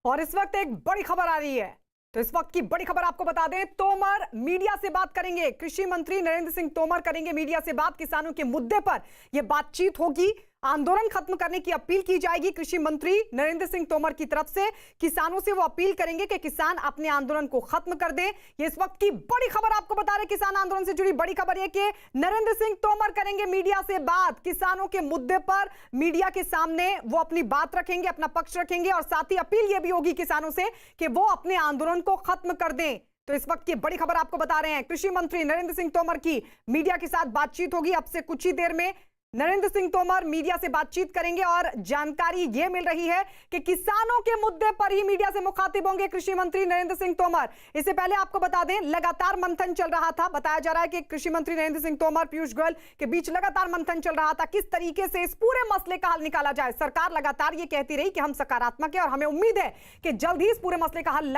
और इस वक्त एक बड़ी खबर आ रही है। तो इस वक्त की बड़ी खबर आपको बता दें, तोमर मीडिया से बात करेंगे। कृषि मंत्री नरेंद्र सिंह तोमर करेंगे मीडिया से बात। किसानों के मुद्दे पर यह बातचीत होगी। आंदोलन खत्म करने की अपील की जाएगी कृषि मंत्री नरेंद्र सिंह तोमर की तरफ से। किसानों से वो अपील करेंगे कि किसान अपने आंदोलन को खत्म कर दें। ये इस वक्त की बड़ी खबर आपको बता रहे, किसान आंदोलन से जुड़ी बड़ी खबर है कि नरेंद्र सिंह तोमर करेंगे मीडिया से बात। किसानों के मुद्दे पर मीडिया के सामने वो अपनी बात रखेंगे, अपना पक्ष रखेंगे और साथ ही अपील ये भी होगी किसानों से कि वो अपने आंदोलन को खत्म कर दें। तो इस वक्त की बड़ी खबर आपको बता रहे हैं, कृषि मंत्री नरेंद्र सिंह तोमर की मीडिया के साथ बातचीत होगी। अब से कुछ ही देर में नरेंद्र सिंह तोमर मीडिया से बातचीत करेंगे और जानकारी यह मिल रही है कि किसानों के मुद्दे पर ही मीडिया से मुखातिब होंगे कृषि मंत्री नरेंद्र सिंह तोमर। इससे पहले आपको बता दें, लगातार मंथन चल रहा था। बताया जा रहा है कि कृषि मंत्री नरेंद्र सिंह तोमर, पीयूष गोयल के बीच लगातार मंथन चल रहा था किस तरीके से इस पूरे मसले का हल निकाला जाए। सरकार लगातार ये कहती रही कि हम सकारात्मक है और हमें उम्मीद है कि जल्द ही इस पूरे मसले का हल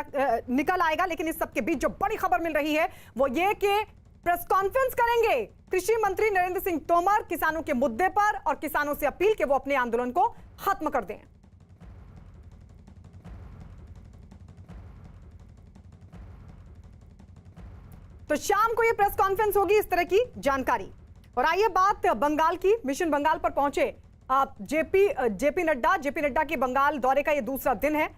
निकल आएगा। लेकिन इस सबके बीच जो बड़ी खबर मिल रही है वो ये कि प्रेस कॉन्फ्रेंस करेंगे कृषि मंत्री नरेंद्र सिंह तोमर किसानों के मुद्दे पर और किसानों से अपील कि वो अपने आंदोलन को खत्म कर दें। तो शाम को ये प्रेस कॉन्फ्रेंस होगी, इस तरह की जानकारी। और आइए बात बंगाल की। मिशन बंगाल पर पहुंचे जेपी नड्डा के बंगाल दौरे का ये दूसरा दिन है।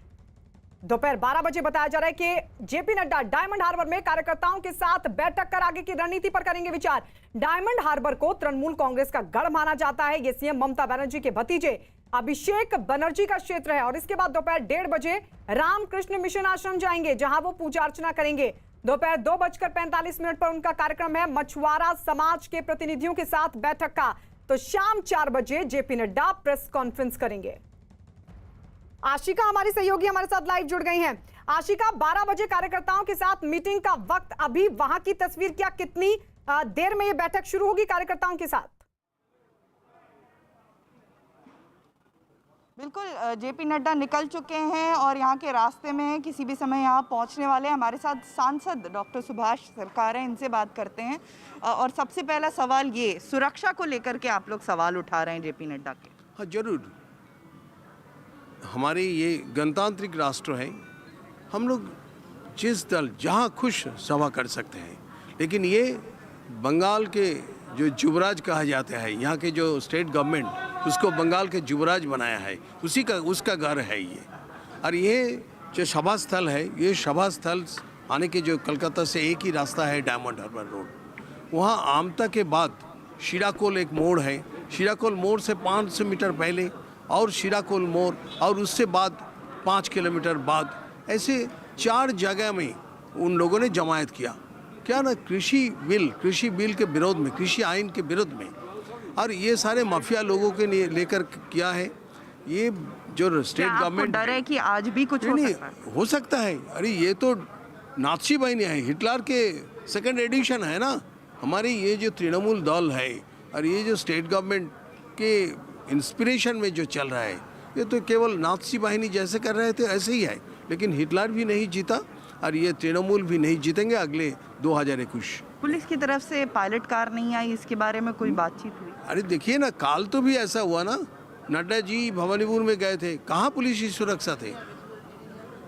दोपहर 12 बजे बताया जा रहा है कि जेपी नड्डा डायमंड हार्बर में कार्यकर्ताओं के साथ बैठक कर आगे की रणनीति पर करेंगे विचार। डायमंड हार्बर को तृणमूल कांग्रेस का गढ़ माना जाता है। ये सीएम ममता बनर्जी के भतीजे अभिषेक बनर्जी का क्षेत्र है। और इसके बाद दोपहर 1:30 बजे रामकृष्ण मिशन आश्रम जाएंगे, जहां वो पूजा अर्चना करेंगे। दोपहर 2:45 पर उनका कार्यक्रम है मछुआरा समाज के प्रतिनिधियों के साथ बैठक का। तो शाम 4 बजे जेपी नड्डा प्रेस कॉन्फ्रेंस करेंगे। आशिका हमारी सहयोगी हमारे साथ लाइव जुड़ गई हैं। आशिका, 12 बजे कार्यकर्ताओं के साथ मीटिंग का वक्त, अभी वहां की तस्वीर क्या, कितनी देर में ये बैठक शुरू होगी कार्यकर्ताओं के साथ? बिल्कुल, जेपी नड्डा निकल चुके हैं और यहाँ के रास्ते में हैं, किसी भी समय यहाँ पहुँचने वाले हैं। हमारे साथ सांसद डॉक्टर सुभाष सरकार हैं, इनसे बात करते हैं। और सबसे पहला सवाल ये, सुरक्षा को लेकर के आप लोग सवाल उठा रहे हैं जेपी नड्डा के। हाँ जरूर, हमारे ये गणतांत्रिक राष्ट्र है, हम लोग जिस दल जहाँ खुश सभा कर सकते हैं। लेकिन ये बंगाल के जो युवराज कहा जाता है, यहाँ के जो स्टेट गवर्नमेंट उसको बंगाल के युवराज बनाया है, उसका घर है ये। और ये जो सभा स्थल है, ये सभा स्थल आने के जो कलकत्ता से एक ही रास्ता है, डायमंड हार्बर रोड। वहाँ आमता के बाद शिराकोल एक मोड़ है, शिराकोल मोड़ से 500 मीटर पहले और शिराकोल मोड़, और उससे बाद 5 किलोमीटर बाद, ऐसे 4 जगह में उन लोगों ने जमायत किया। क्या ना, कृषि बिल के विरोध में, कृषि आइन के विरोध में। और ये सारे माफिया लोगों के लिए लेकर किया है। ये जो स्टेट गवर्नमेंट, डर है कि आज भी कुछ हो सकता है। अरे ये तो नाज़ी बाहिनी है, हिटलर के सेकंड एडिशन है ना। हमारी ये जो तृणमूल दल है और ये जो स्टेट गवर्नमेंट के इंस्पिरेशन में जो चल रहा है, ये तो केवल नाज़ी बाहिनी जैसे कर रहे थे ऐसे ही है। लेकिन हिटलर भी नहीं जीता और ये तृणमूल भी नहीं जीतेंगे अगले 2021। पुलिस की तरफ से पायलट कार नहीं आई, इसके बारे में कोई बातचीत हुई? अरे देखिए ना, काल तो भी ऐसा हुआ ना, नड्डा जी भवानीपुर में गए थे, कहाँ पुलिस की सुरक्षा थे।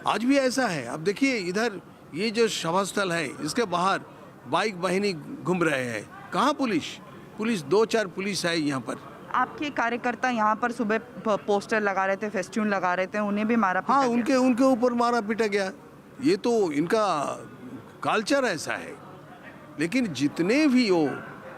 आज भी ऐसा है। अब देखिए इधर ये जो सभा स्थल है, इसके बाहर बाइक बाहिनी घूम रहे हैं, कहाँ पुलिस 2-4 पुलिस है यहाँ पर। आपके कार्यकर्ता यहाँ पर सुबह पोस्टर लगा रहे थे, फेस्टून लगा रहे थे, उन्हें भी मारा पीटा गया। उनके ऊपर मारा पीटा गया। ये तो इनका कल्चर ऐसा है। लेकिन जितने भी वो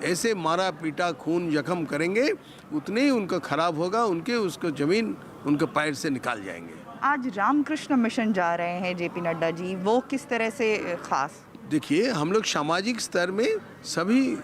ऐसे मारा पीटा खून जख्म करेंगे, उतने ही उनका खराब होगा, उसको जमीन उनके पैर से निकाल जाएंगे। आज रामकृष्ण मिशन जा रहे हैं जेपी नड्डा जी, वो किस तरह से खास? देखिए, हम लोग सामाजिक स्तर में सभी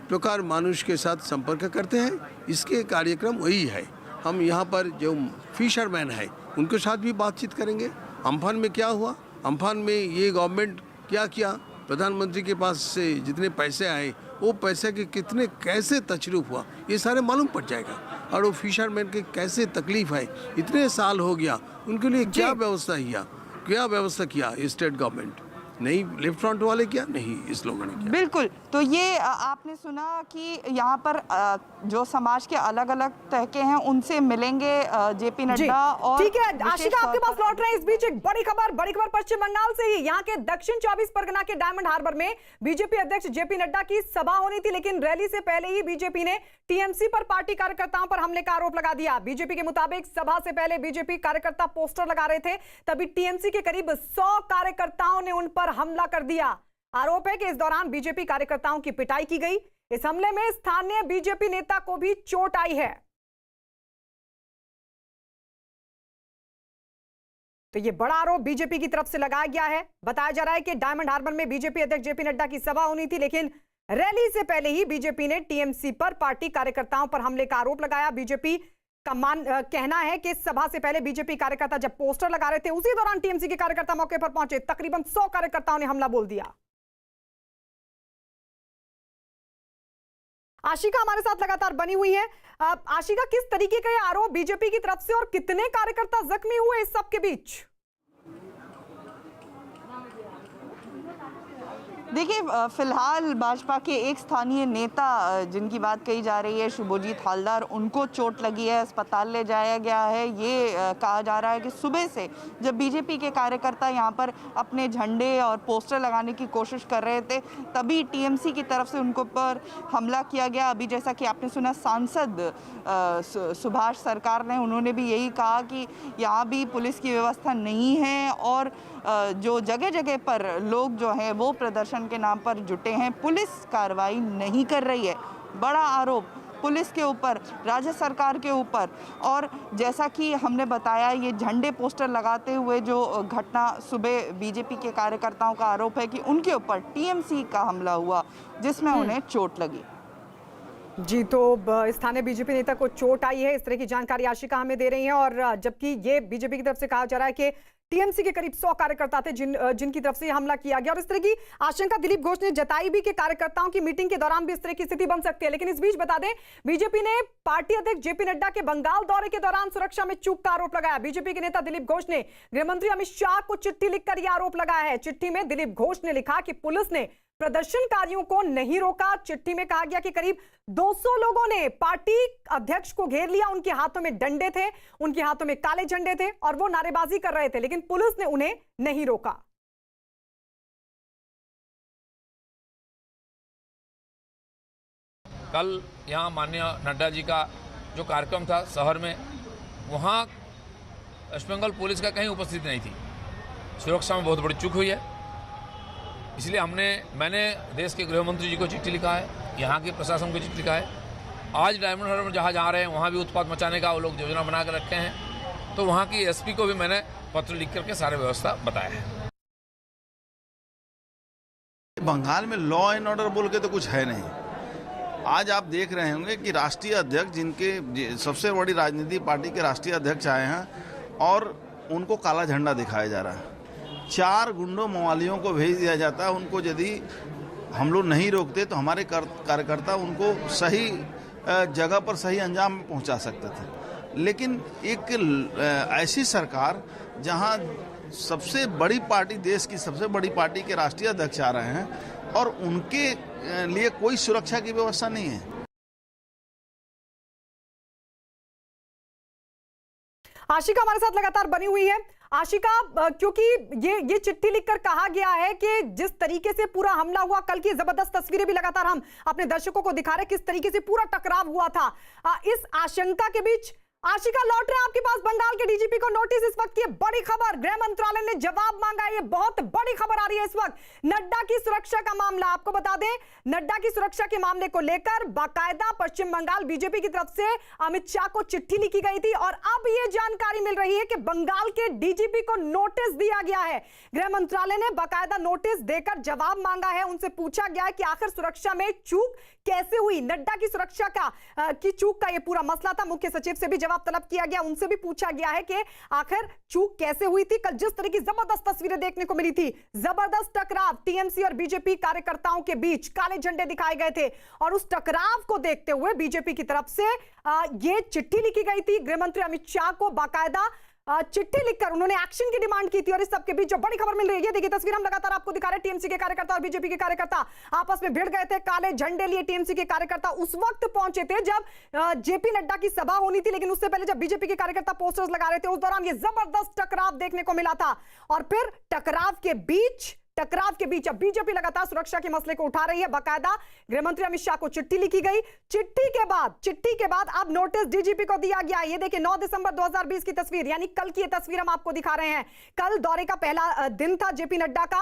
प्रकार मनुष्य के साथ संपर्क करते हैं। इसके कार्यक्रम वही है। हम यहाँ पर जो फिशरमैन है उनके साथ भी बातचीत करेंगे। अम्फान में क्या हुआ, अम्फान में ये गवर्नमेंट क्या किया, प्रधानमंत्री के पास से जितने पैसे आए वो पैसे के कितने कैसे तसरुफ हुआ, ये सारे मालूम पड़ जाएगा। और वो फिशरमैन के कैसे तकलीफ है, इतने साल हो गया, उनके लिए क्या व्यवस्था किया स्टेट गवर्नमेंट। नहीं लेफ्ट फ्रंट वाले किया, नहीं इस लोगों ने किया। बिल्कुल। तो ये आपने सुना कि यहाँ पर जो समाज के अलग अलग तहके हैं उनसे मिलेंगे जेपी नड्डा। और ठीक है आशिका, आपके पास लौट रहे हैं। इस बीच एक बड़ी खबर पश्चिम बंगाल से ही। यहाँ के दक्षिण 24 परगना के डायमंड हार्बर में बीजेपी अध्यक्ष जेपी नड्डा की सभा होनी थी, लेकिन रैली से पहले ही बीजेपी ने टीएमसी पर पार्टी कार्यकर्ताओं पर हमले का आरोप लगा दिया। बीजेपी के मुताबिक सभा से पहले बीजेपी कार्यकर्ता पोस्टर लगा रहे थे, तभी टीएमसी के करीब 100 कार्यकर्ताओं ने उन पर हमला कर दिया। आरोप है कि इस दौरान बीजेपी कार्यकर्ताओं की पिटाई की गई। इस हमले में स्थानीय बीजेपी नेता को भी चोट आई है। तो यह बड़ा आरोप बीजेपी की तरफ से लगाया गया है। बताया जा रहा है कि डायमंड हार्बर में बीजेपी अध्यक्ष जेपी नड्डा की सभा होनी थी, लेकिन रैली से पहले ही बीजेपी ने टीएमसी पर पार्टी कार्यकर्ताओं पर हमले का आरोप लगाया। बीजेपी का कहना है कि सभा से पहले बीजेपी कार्यकर्ता जब पोस्टर लगा रहे थे, उसी दौरान टीएमसी के कार्यकर्ता मौके पर पहुंचे। तकरीबन 100 कार्यकर्ताओं ने हमला बोल दिया। आशिका हमारे साथ लगातार बनी हुई है। आशिका, किस तरीके का ये आरोप बीजेपी की तरफ से और कितने कार्यकर्ता जख्मी हुए इस सब के बीच? देखिए, फिलहाल भाजपा के एक स्थानीय नेता जिनकी बात कही जा रही है, शुभजीत हालदार, उनको चोट लगी है, अस्पताल ले जाया गया है। ये कहा जा रहा है कि सुबह से जब बीजेपी के कार्यकर्ता यहाँ पर अपने झंडे और पोस्टर लगाने की कोशिश कर रहे थे, तभी टीएमसी की तरफ से उनको पर हमला किया गया। अभी जैसा कि आपने सुना, सांसद सुभाष सरकार ने, उन्होंने भी यही कहा कि यहाँ भी पुलिस की व्यवस्था नहीं है और जो जगह जगह पर लोग जो हैं वो प्रदर्शन के नाम पर जुटे हैं, पुलिस कार्रवाई नहीं कर रही है। बड़ा आरोप पुलिस के ऊपर, राज्य सरकार के ऊपर। और जैसा कि हमने बताया, ये झंडे पोस्टर लगाते हुए जो घटना सुबह बीजेपी के कार्यकर्ताओं का आरोप है कि उनके ऊपर टीएमसी का हमला हुआ, जिसमें उन्हें चोट लगी। जी, तो स्थानीय बीजेपी नेता को चोट आई है, इस तरह की जानकारी आशिका हमें दे रही है। और जबकि ये बीजेपी की तरफ से कहा जा रहा है कि टीएमसी के करीब 100 कार्यकर्ता थे जिनकी तरफ से हमला किया गया। और इस तरह की आशंका दिलीप घोष ने जताई भी कि कार्यकर्ताओं की मीटिंग के दौरान भी इस तरह की स्थिति बन सकती है। लेकिन इस बीच बता दें, बीजेपी ने पार्टी अध्यक्ष जेपी नड्डा के बंगाल दौरे के दौरान सुरक्षा में चूक का आरोप लगाया। बीजेपी के नेता दिलीप घोष ने गृहमंत्री अमित शाह को चिट्ठी लिखकर यह आरोप लगाया है। चिट्ठी में दिलीप घोष ने लिखा कि पुलिस ने प्रदर्शनकारियों को नहीं रोका। चिट्ठी में कहा गया कि करीब 200 लोगों ने पार्टी अध्यक्ष को घेर लिया। उनके हाथों में डंडे थे, उनके हाथों में काले झंडे थे और वो नारेबाजी कर रहे थे, लेकिन पुलिस ने उन्हें नहीं रोका। कल यहाँ माननीय नड्डा जी का जो कार्यक्रम था शहर में, वहाँ वेस्ट बंगाल पुलिस का कहीं उपस्थिति नहीं थी। सुरक्षा में बहुत बड़ी चूक हुई है, इसलिए मैंने देश के गृह मंत्री जी को चिट्ठी लिखा है, यहाँ के प्रशासन को चिट्ठी लिखा है। आज डायमंड हार्बर में जहाँ जा रहे हैं वहाँ भी उत्पात मचाने का वो लोग योजना बना कर रखे हैं, तो वहाँ की एसपी को भी मैंने पत्र लिख करके सारी व्यवस्था बताया है। बंगाल में लॉ एंड ऑर्डर बोल के तो कुछ है नहीं। आज आप देख रहे होंगे कि राष्ट्रीय अध्यक्ष, जिनके सबसे बड़ी राजनीतिक पार्टी के राष्ट्रीय अध्यक्ष आए हैं और उनको काला झंडा दिखाया जा रहा है। 4 गुंडों मवालियों को भेज दिया जाता है। उनको यदि हम लोग नहीं रोकते तो हमारे कार्यकर्ता उनको सही जगह पर सही अंजाम पहुंचा सकते थे। लेकिन एक ऐसी सरकार जहां सबसे बड़ी पार्टी, देश की सबसे बड़ी पार्टी के राष्ट्रीय अध्यक्ष आ रहे हैं और उनके लिए कोई सुरक्षा की व्यवस्था नहीं है। आशिका हमारे साथ लगातार बनी हुई है। आशिका, क्योंकि ये चिट्ठी लिखकर कहा गया है कि जिस तरीके से पूरा हमला हुआ, कल की जबरदस्त तस्वीरें भी लगातार हम अपने दर्शकों को दिखा रहे हैं, किस तरीके से पूरा टकराव हुआ था। इस आशंका के बीच आशिका लौट रहे हैं आपके पास बंगाल के डीजीपी को नोटिस। इस वक्त ये बड़ी खबर, गृह मंत्रालय ने जवाब मांगा। ये बहुत बड़ी खबर आ रही है इस वक्त। नड्डा की सुरक्षा का मामला, आपको बता दें, नड्डा की सुरक्षा के मामले को लेकर बाकायदा पश्चिम बंगाल बीजेपी की तरफ से अमित शाह को चिट्ठी लिखी गई थी और अब ये जानकारी मिल रही है कि बंगाल के डीजीपी को नोटिस दिया गया है। गृह मंत्रालय ने बाकायदा नोटिस देकर जवाब मांगा है। उनसे पूछा गया है कि आखिर सुरक्षा में चूक कैसे हुई। नड्डा की सुरक्षा की चूक का ये पूरा मसला था। मुख्य सचिव से भी जवाब तलब किया गया। उनसे भी पूछा गया है कि आखिर चूक कैसे हुई थी। कल जिस तरह की जबरदस्त तस्वीरें देखने को मिली थी, जबरदस्त टकराव टीएमसी और बीजेपी कार्यकर्ताओं के बीच, काले झंडे दिखाए गए थे और उस टकराव को देखते हुए बीजेपी की तरफ से ये चिट्ठी लिखी गई थी गृह मंत्री अमित शाह को बाकायदा। चिट्ठी लिखकर उन्होंने एक्शन की डिमांड की थी। और इस सबके बीच जो बड़ी खबर मिल रही है, ये देखिए तस्वीर हम लगातार आपको दिखा रहे हैं, टीएमसी के कार्यकर्ता और बीजेपी के कार्यकर्ता आपस में भिड़ गए थे। काले झंडे लिए टीएमसी के कार्यकर्ता उस वक्त पहुंचे थे जब जेपी नड्डा की सभा होनी थी, लेकिन उससे पहले जब बीजेपी के कार्यकर्ता पोस्टर्स लगा रहे थे, उस दौरान ये जबरदस्त टकराव देखने को मिला था। और फिर टकराव के बीच अब बीजेपी लगातार सुरक्षा के मसले को उठा रही है। बाकायदा गृहमंत्री अमित शाह को चिट्ठी लिखी गई। चिट्ठी के बाद अब नोटिस डीजीपी को दिया गया। ये देखिए 9 दिसंबर 2020 की तस्वीर, यानी कल की ये तस्वीर हम आपको दिखा रहे हैं। कल दौरे का पहला दिन था जेपी नड्डा का,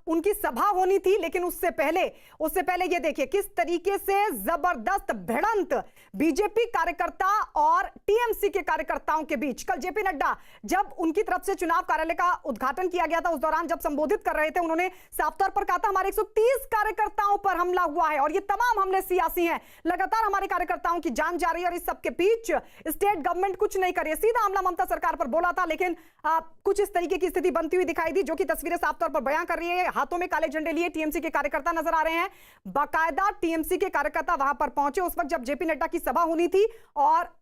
उनकी सभा होनी थी, लेकिन उससे पहले ये देखिए किस तरीके से जबरदस्त भिड़ंत बीजेपी कार्यकर्ता और टीएमसी के कार्यकर्ताओं के बीच। कल जेपी नड्डा जब उनकी तरफ से चुनाव कार्यालय का उद्घाटन किया गया था, उस दौरान जब संबोधित कर रहे थे, उन्होंने साफ तौर पर कहा था हमारे 130 कार्यकर्ताओं पर हमला हुआ है और ये तमाम हमले सियासी हैं। लगातार हमारे कार्यकर्ताओं की जान जा रही है और इस सबके बीच स्टेट गवर्नमेंट कुछ नहीं कर रही है। सीधा हमला ममता सरकार पर बोला था, लेकिन कुछ इस तरीके की स्थिति बनती हुई दिखाई दी, जो कि तस्वीरें साफ तौर पर बयां कर रही है। हाथों में काले झंडे लिए टीएमसी के कार्यकर्ता नजर आ रहे हैं। बाकायदा टीएमसी के कार्यकर्ता वहां पर पहुंचे उस वक्त जब जेपी नड्डा की सभा होनी थी और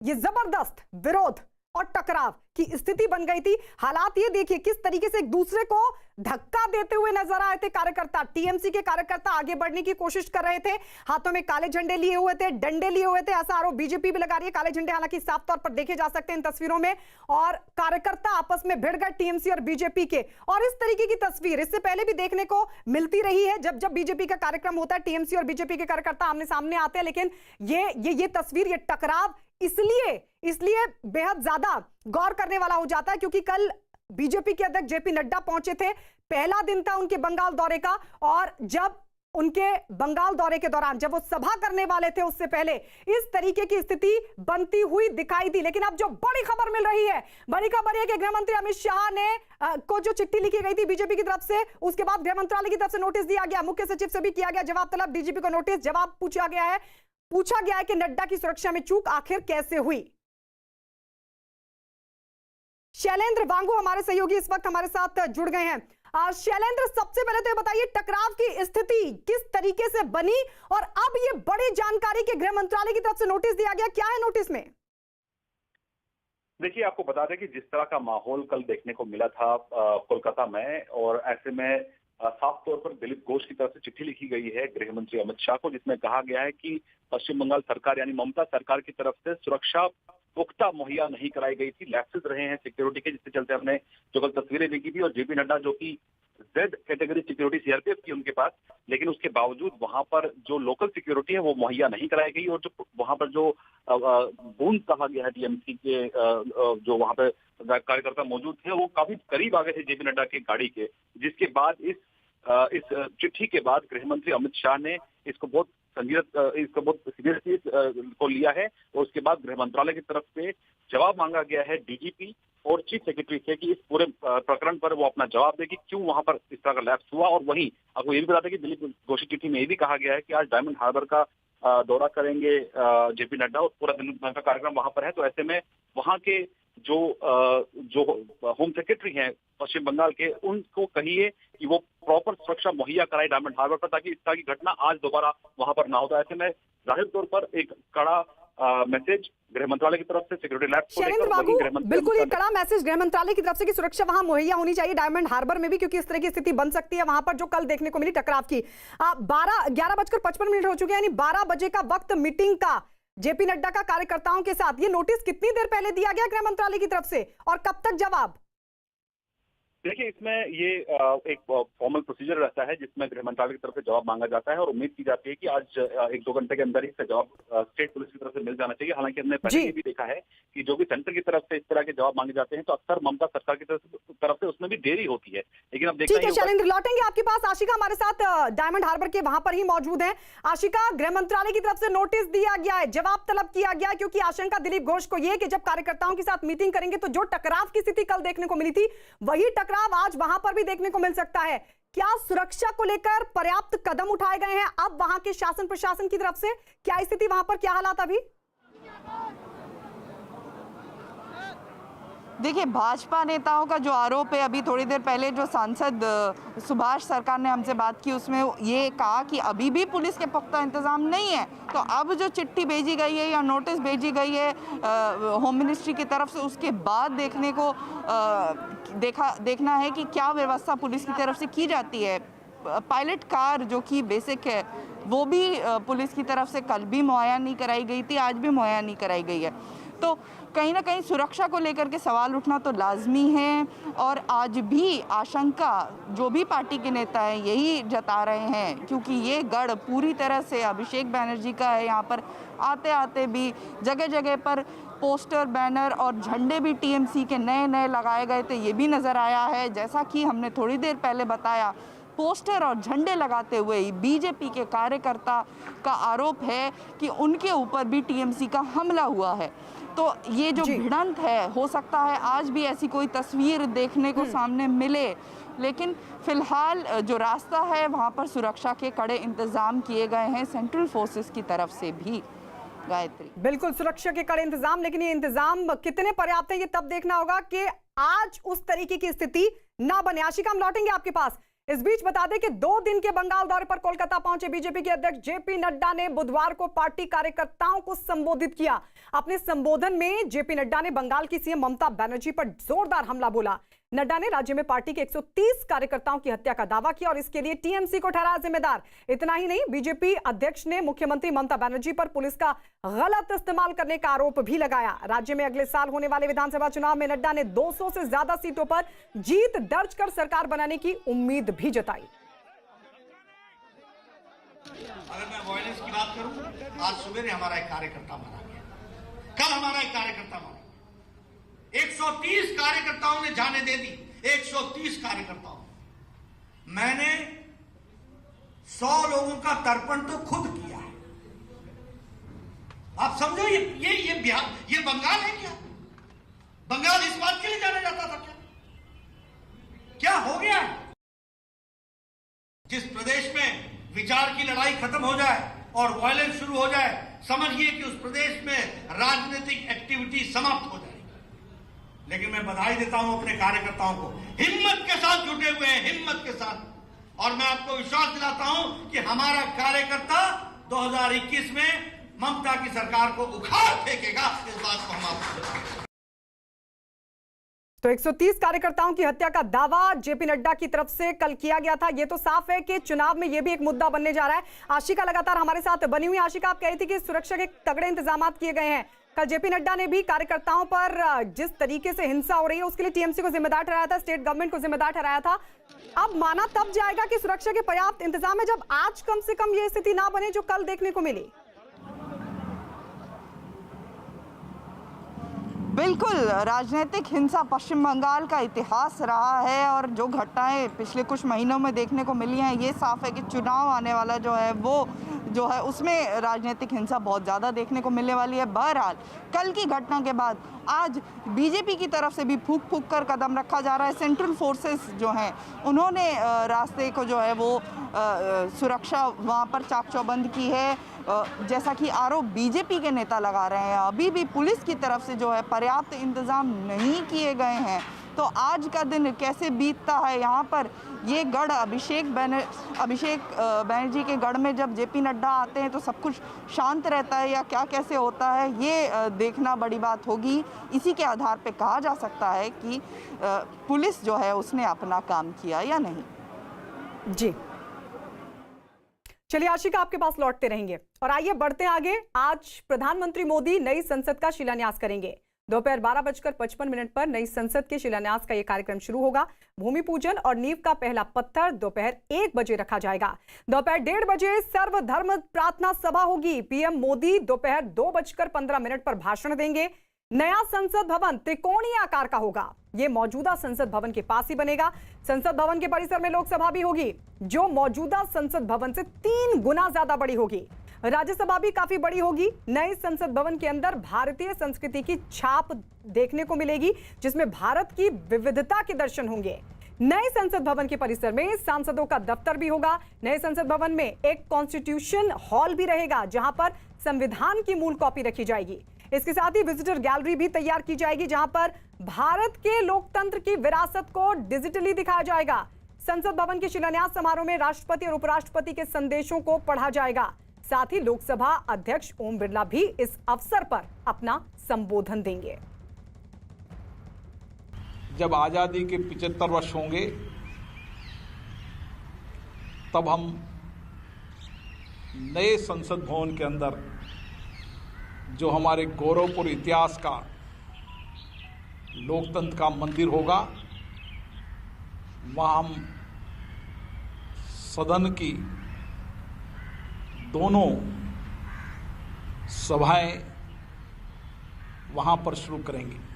ये जबरदस्त विरोध और टकराव की स्थिति बन गई थी। हालात ये देखिए किस तरीके से एक दूसरे को धक्का देते हुए नजर आए थे कार्यकर्ता। टीएमसी के कार्यकर्ता आगे बढ़ने की कोशिश कर रहे थे, हाथों में काले झंडे लिए हुए थे, डंडे लिए हुए थे। ऐसा आरोप बीजेपी भी लगा रही है। काले झंडे हालांकि साफ तौर पर देखे जा सकते हैं इन तस्वीरों में। और कार्यकर्ता आपस में भिड़ गए टीएमसी और बीजेपी के। और इस तरीके की तस्वीर इससे पहले भी देखने को मिलती रही है। जब जब बीजेपी का कार्यक्रम होता है, टीएमसी और बीजेपी के कार्यकर्ता आमने सामने आते हैं, लेकिन ये तस्वीर, ये टकराव इसलिए बेहद ज्यादा गौर करने वाला हो जाता है क्योंकि कल बीजेपी के अध्यक्ष जेपी नड्डा पहुंचे थे। पहला दिन था उनके बंगाल दौरे का और जब उनके बंगाल दौरे के दौरान जब वो सभा करने वाले थे, उससे पहले इस तरीके की स्थिति बनती हुई दिखाई दी। लेकिन अब जो बड़ी खबर मिल रही है, बड़ी खबर है कि गृहमंत्री अमित शाह ने को जो चिट्ठी लिखी गई थी बीजेपी की तरफ से, उसके बाद गृह मंत्रालय की तरफ से नोटिस दिया गया, मुख्य सचिव से भी किया गया जवाब तलब, डीजीपी को नोटिस, जवाब पूछा गया है कि नड्डा की सुरक्षा में चूक आखिर कैसे हुई। शैलेंद्र वांगू हमारे सहयोगी इस वक्त हमारे साथ जुड़ गए हैं। शैलेंद्र, सबसे पहले तो ये बताइए टकराव की स्थिति किस तरीके से बनी और अब ये बड़ी जानकारी के गृह मंत्रालय की तरफ से नोटिस दिया गया, क्या है नोटिस में? देखिए, आपको बता दें कि जिस तरह का माहौल कल देखने को मिला था कोलकाता में, और ऐसे में साफ तौर पर दिलीप घोष की तरफ से चिट्ठी लिखी गई है गृह मंत्री अमित शाह को, जिसमें कहा गया है कि पश्चिम बंगाल सरकार यानी ममता सरकार की तरफ से सुरक्षा पुख्ता मुहैया नहीं कराई गई थी, लैप्सेस रहे हैं सिक्योरिटी के, जिसके चलते हमने जो कल तस्वीरें देखी थी। और जेपी नड्डा जो कि जेड कैटेगरी सिक्योरिटी सीआरपीएफ की उनके पास, लेकिन उसके बावजूद वहां पर जो लोकल सिक्योरिटी है वो मुहैया नहीं कराई गई। और जो वहां पर जो बूंद कहा गया है टीएमसी के जो वहां पर कार्यकर्ता मौजूद थे, वो काफी करीब आ गए थे जेपी नड्डा की गाड़ी के, जिसके बाद इस चिट्ठी के बाद गृह मंत्री अमित शाह ने इसको बहुत सीरियसली को लिया है। और उसके बाद गृह मंत्रालय की तरफ से जवाब मांगा गया है डीजीपी और चीफ सेक्रेटरी से कि इस पूरे प्रकरण पर वो अपना जवाब दे कि क्यों वहां पर इस तरह का लैप्स हुआ। और वहीं आपको ये भी बता दें कि दिलीप घोष की चिट्ठी में ये भी कहा गया है कि आज डायमंड हार्बर का दौरा करेंगे जेपी नड्डा और पूरा दिन का कार्यक्रम वहां पर है। तो ऐसे में वहां के जो होम सेक्रेटरी हैं पश्चिम बंगाल के, उनको कहिए कि वो प्रॉपर सुरक्षा मुहैया कराए डायमंड हार्बर पर, ताकि इस तरह की घटना आज दोबारा वहां पर ना हो। तो ऐसे में जाहिर तौर पर एक कड़ा मैसेज गृह मंत्रालय की तरफ से सिक्योरिटी लैब्स को लेकर, बिल्कुल एक कड़ा मैसेज गृह मंत्रालय की तरफ से कि सुरक्षा वहां मुहैया होनी चाहिए डायमंड हार्बर में भी, क्योंकि इस तरह की स्थिति बन सकती है वहां पर जो कल देखने को मिली टकराव की। 11:55 हो चुके हैं, यानी 12 बजे का वक्त मीटिंग का जेपी नड्डा का कार्यकर्ताओं के साथ। ये नोटिस कितनी देर पहले दिया गया गृह मंत्रालय की तरफ से और कब तक जवाब? देखिए, इसमें ये एक फॉर्मल प्रोसीजर रहता है जिसमें गृह मंत्रालय की तरफ से जवाब मांगा जाता है और उम्मीद की जाती है कि आज 1-2 घंटे के अंदर ही इसका जवाब स्टेट पुलिस की तरफ से मिल जाना चाहिए। हालांकि हमने पहले ये भी देखा है कि जो भी सेंटर की तरफ से इस तरह के जवाब मांगे जाते हैं तो अक्सर ममता सरकार की तरफ से उसमें भी देरी होती है। लेकिन अब देखते हैं। शैलेंद्र, लौटेंगे आपके पास। आशिका हमारे साथ डायमंड हार्बर के वहां पर ही मौजूद है। आशिका, गृह मंत्रालय की तरफ से नोटिस दिया गया है, जवाब तलब किया गया, क्योंकि आशंका दिलीप घोष को यह कि जब कार्यकर्ताओं के साथ मीटिंग करेंगे तो जो टकराव की स्थिति कल देखने को मिली थी वही टकराव आज वहां पर भी देखने को मिल सकता है। क्या सुरक्षा को लेकर पर्याप्त कदम उठाए गए हैं अब वहां के शासन प्रशासन की तरफ से? क्या स्थिति वहां पर, क्या हालात अभी? देखिए, भाजपा नेताओं का जो आरोप है, अभी थोड़ी देर पहले जो सांसद सुभाष सरकार ने हमसे बात की उसमें ये कहा कि अभी भी पुलिस के पुख्ता इंतजाम नहीं है। तो अब जो चिट्ठी भेजी गई है या नोटिस भेजी गई है होम मिनिस्ट्री की तरफ से, उसके बाद देखने को देखना है कि क्या व्यवस्था पुलिस की तरफ से की जाती है। पायलट कार जो कि बेसिक है वो भी पुलिस की तरफ से कल भी मुहैया नहीं कराई गई थी, आज भी मुहैया नहीं कराई गई है। तो कहीं ना कहीं सुरक्षा को लेकर के सवाल उठना तो लाजमी है। और आज भी आशंका जो भी पार्टी के नेता हैं यही जता रहे हैं, क्योंकि ये गढ़ पूरी तरह से अभिषेक बैनर्जी का है। यहाँ पर आते आते भी जगह जगह पर पोस्टर, बैनर और झंडे भी टीएमसी के नए नए लगाए गए थे, ये भी नज़र आया है। जैसा कि हमने थोड़ी देर पहले बताया, पोस्टर और झंडे लगाते हुए ही बीजेपी के कार्यकर्ता का आरोप है कि उनके ऊपर भी टीएमसी का हमला हुआ है। तो ये जो भिड़ंत है, हो सकता है आज भी ऐसी कोई तस्वीर देखने को सामने मिले, लेकिन फिलहाल जो रास्ता है वहाँ पर सुरक्षा के कड़े इंतजाम किए गए हैं सेंट्रल फोर्सेस की तरफ से भी। गायत्री, बिल्कुल सुरक्षा के कड़े इंतजाम, लेकिन ये इंतजाम कितने पर्याप्त है ये तब देखना होगा कि आज उस तरीके की स्थिति ना बने। आशिका, हम लौटेंगे आपके पास। इस बीच बता दें कि 2 दिन के बंगाल दौरे पर कोलकाता पहुंचे बीजेपी के अध्यक्ष जेपी नड्डा ने बुधवार को पार्टी कार्यकर्ताओं को संबोधित किया। अपने संबोधन में जेपी नड्डा ने बंगाल की सीएम ममता बनर्जी पर जोरदार हमला बोला। नड्डा ने राज्य में पार्टी के 130 कार्यकर्ताओं की हत्या का दावा किया और इसके लिए टीएमसी को ठहराया जिम्मेदार। इतना ही नहीं, बीजेपी अध्यक्ष ने मुख्यमंत्री ममता बनर्जी पर पुलिस का गलत इस्तेमाल करने का आरोप भी लगाया। राज्य में अगले साल होने वाले विधानसभा चुनाव में नड्डा ने 200 से ज्यादा सीटों पर जीत दर्ज कर सरकार बनाने की उम्मीद भी जताई। अगर मैं वायलेंस की बात करूं, आज सवेरे हमारा एक कार्यकर्ता मारा गया, कल हमारा एक कार्यकर्ता मारा, 130 कार्यकर्ताओं ने जाने दे दी। 130 कार्यकर्ताओं, मैंने 100 लोगों का तर्पण तो खुद किया है। आप समझो, ये बिहार, ये बंगाल है क्या? बंगाल इस बात के लिए जाना जाता था क्या? क्या हो गया? जिस प्रदेश में विचार की लड़ाई खत्म हो जाए और वायलेंस शुरू हो जाए, समझिए कि उस प्रदेश में राजनीतिक एक्टिविटी समाप्त हो जाएगी। लेकिन मैं बधाई देता हूं अपने कार्यकर्ताओं को, हिम्मत के साथ जुटे हुए हैं, हिम्मत के साथ। और मैं आपको विश्वास दिलाता हूं कि हमारा कार्यकर्ता 2021 में ममता की सरकार को उखाड़ फेंकेगा, इस बात को हम आपको। तो 130 कार्यकर्ताओं की हत्या का दावा जेपी नड्डा की तरफ से कल किया गया था। यह तो साफ है कि चुनाव में यह भी एक मुद्दा बनने जा रहा है। आशिका लगातार हमारे साथ बनी हुई। आशिका, आप कह रही थी कि सुरक्षा के तगड़े इंतजाम किए गए हैं। कल जेपी नड्डा ने भी कार्यकर्ताओं पर जिस तरीके से हिंसा हो रही है उसके लिए टीएमसी को जिम्मेदार ठहराया था, स्टेट गवर्नमेंट को जिम्मेदार ठहराया था। अब माना तब जाएगा कि सुरक्षा के पर्याप्त इंतजाम है जब आज कम से कम ये स्थिति ना बने जो कल देखने को मिली। बिल्कुल, राजनीतिक हिंसा पश्चिम बंगाल का इतिहास रहा है और जो घटनाएं पिछले कुछ महीनों में देखने को मिली हैं, ये साफ है कि चुनाव आने वाला जो है वो जो है उसमें राजनीतिक हिंसा बहुत ज़्यादा देखने को मिलने वाली है। बहरहाल, कल की घटना के बाद आज बीजेपी की तरफ से भी फूंक फूंक कर कदम रखा जा रहा है। सेंट्रल फोर्सेस जो हैं उन्होंने रास्ते को जो है वो सुरक्षा वहाँ पर चाक चौबंद की है, जैसा कि आरोप बीजेपी के नेता लगा रहे हैं। अभी भी पुलिस की तरफ से जो है पर्याप्त इंतजाम नहीं किए गए हैं। तो आज का दिन कैसे बीतता है यहाँ पर, ये गढ़ अभिषेक बैनर्जी के गढ़ में जब जेपी नड्डा आते हैं तो सब कुछ शांत रहता है या क्या कैसे होता है, ये देखना बड़ी बात होगी। इसी के आधार पे कहा जा सकता है कि पुलिस जो है उसने अपना काम किया या नहीं। जी चलिए आशिका, आपके पास लौटते रहेंगे और आइए बढ़ते आगे। आज प्रधानमंत्री मोदी नई संसद का शिलान्यास करेंगे। दोपहर 12:55 पर नई संसद के शिलान्यास का यह कार्यक्रम शुरू होगा। भूमि पूजन और नींव का पहला पत्थर दोपहर 1 बजे रखा जाएगा। दोपहर 1:30 बजे सर्वधर्म प्रार्थना सभा होगी। पीएम मोदी दोपहर 2:15 पर भाषण देंगे। नया संसद भवन त्रिकोणीय आकार का होगा। यह मौजूदा संसद भवन के पास ही बनेगा। संसद भवन के परिसर में लोकसभा भी होगी, जो मौजूदा संसद भवन से 3 गुना ज्यादा बड़ी होगी। राज्यसभा भी काफी बड़ी होगी। नए संसद भवन के अंदर भारतीय संस्कृति की छाप देखने को मिलेगी, जिसमें भारत की विविधता के दर्शन होंगे। नए संसद भवन के परिसर में सांसदों का दफ्तर भी होगा। नए संसद भवन में एक कॉन्स्टिट्यूशन हॉल भी रहेगा, जहां पर संविधान की मूल कॉपी रखी जाएगी। इसके साथ ही विजिटर गैलरी भी तैयार की जाएगी, जहां पर भारत के लोकतंत्र की विरासत को डिजिटली दिखाया जाएगा। संसद भवन के शिलान्यास समारोह में राष्ट्रपति और उपराष्ट्रपति के संदेशों को पढ़ा जाएगा। साथ ही लोकसभा अध्यक्ष ओम बिरला भी इस अवसर पर अपना संबोधन देंगे। जब आजादी के 75 वर्ष होंगे तब हम नए संसद भवन के अंदर जो हमारे गौरवपूर्ण इतिहास का लोकतंत्र का मंदिर होगा, वहाँ हम सदन की दोनों सभाएं वहाँ पर शुरू करेंगे।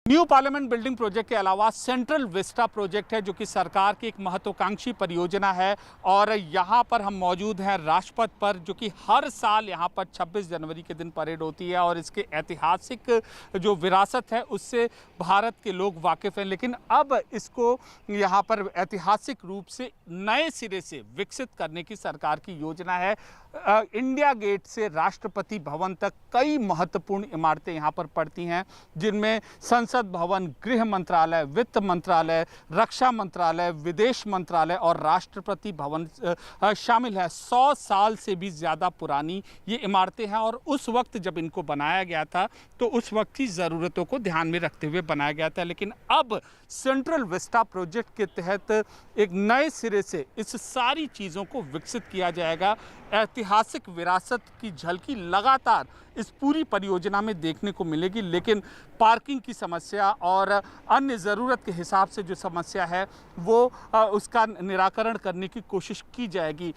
न्यू पार्लियामेंट बिल्डिंग प्रोजेक्ट के अलावा सेंट्रल विस्टा प्रोजेक्ट है, जो कि सरकार की एक महत्वाकांक्षी परियोजना है। और यहाँ पर हम मौजूद हैं राजपथ पर, जो कि हर साल यहाँ पर 26 जनवरी के दिन परेड होती है और इसके ऐतिहासिक जो विरासत है उससे भारत के लोग वाकिफ़ हैं। लेकिन अब इसको यहाँ पर ऐतिहासिक रूप से नए सिरे से विकसित करने की सरकार की योजना है। इंडिया गेट से राष्ट्रपति भवन तक कई महत्वपूर्ण इमारतें यहाँ पर पड़ती हैं, जिनमें संसद भवन, गृह मंत्रालय, वित्त मंत्रालय, रक्षा मंत्रालय, विदेश मंत्रालय और राष्ट्रपति भवन शामिल है। 100 साल से भी ज़्यादा पुरानी ये इमारतें हैं और उस वक्त जब इनको बनाया गया था तो उस वक्त की ज़रूरतों को ध्यान में रखते हुए बनाया गया था। लेकिन अब सेंट्रल विस्टा प्रोजेक्ट के तहत एक नए सिरे से इस सारी चीज़ों को विकसित किया जाएगा। ऐतिहासिक विरासत की झलकी लगातार इस पूरी परियोजना में देखने को मिलेगी, लेकिन पार्किंग की समस्या और अन्य ज़रूरत के हिसाब से जो समस्या है वो उसका निराकरण करने की कोशिश की जाएगी।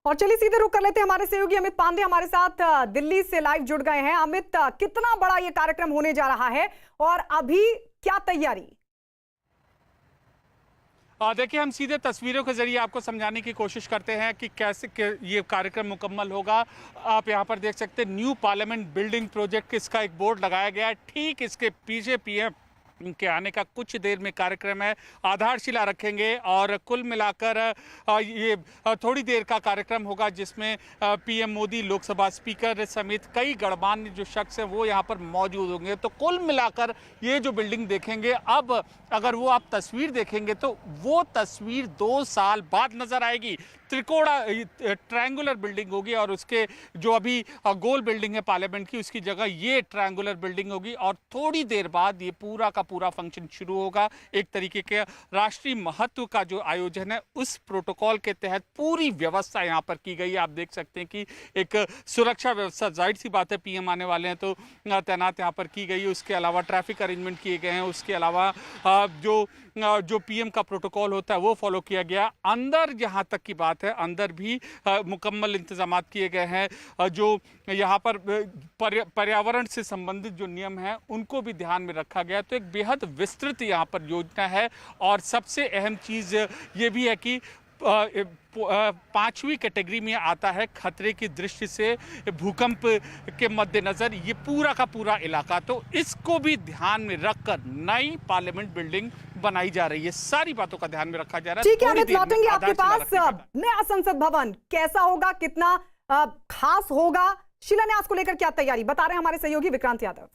और चलिए सीधे रुक कर लेते हैं, हमारे सहयोगी अमित पांडे हमारे साथ दिल्ली से लाइव जुड़ गए हैं। अमित, कितना बड़ा ये कार्यक्रम होने जा रहा है और अभी क्या तैयारी? देखिए, हम सीधे तस्वीरों के जरिए आपको समझाने की कोशिश करते हैं कि कैसे ये कार्यक्रम मुकम्मल होगा। आप यहाँ पर देख सकते हैं न्यू पार्लियामेंट बिल्डिंग प्रोजेक्ट, इसका एक बोर्ड लगाया गया है। ठीक इसके पीछे पीएम के आने का कुछ देर में कार्यक्रम है, आधारशिला रखेंगे और कुल मिलाकर ये थोड़ी देर का कार्यक्रम होगा, जिसमें पीएम मोदी, लोकसभा स्पीकर समेत कई गणमान्य जो शख्स हैं वो यहाँ पर मौजूद होंगे। तो कुल मिलाकर ये जो बिल्डिंग देखेंगे, अब अगर वो आप तस्वीर देखेंगे तो वो तस्वीर 2 साल बाद नजर आएगी। ट्रायंगुलर बिल्डिंग होगी और उसके जो अभी गोल बिल्डिंग है पार्लियामेंट की, उसकी जगह ये ट्रायंगुलर बिल्डिंग होगी और थोड़ी देर बाद ये पूरा का पूरा फंक्शन शुरू होगा। एक तरीके के राष्ट्रीय महत्व का जो आयोजन है उस प्रोटोकॉल के तहत पूरी व्यवस्था यहाँ पर की गई है। आप देख सकते हैं कि एक सुरक्षा व्यवस्था, जाहिर सी बात है पीएम आने वाले हैं तो तैनात यहाँ पर की गई है। उसके अलावा ट्रैफिक अरेंजमेंट किए गए हैं, उसके अलावा जो पीएम का प्रोटोकॉल होता है वो फॉलो किया गया। अंदर जहाँ तक की बात है, अंदर भी मुकम्मल इंतजाम किए गए हैं। जो यहाँ पर पर्यावरण से संबंधित जो नियम हैं उनको भी ध्यान में रखा गया। तो एक बेहद विस्तृत यहाँ पर योजना है और सबसे अहम चीज़ ये भी है कि 5वीं कैटेगरी में आता है खतरे की दृष्टि से भूकंप के मद्देनजर ये पूरा का पूरा इलाका। तो इसको भी ध्यान में रखकर नई पार्लियामेंट बिल्डिंग बनाई जा रही है। सारी बातों का ध्यान में रखा जा रहा है। ठीक है अमित, लौटेंगे आपके पास। नया संसद भवन कैसा होगा, कितना खास होगा, शिलान्यास को लेकर क्या तैयारी, बता रहे हैं हमारे सहयोगी विक्रांत यादव।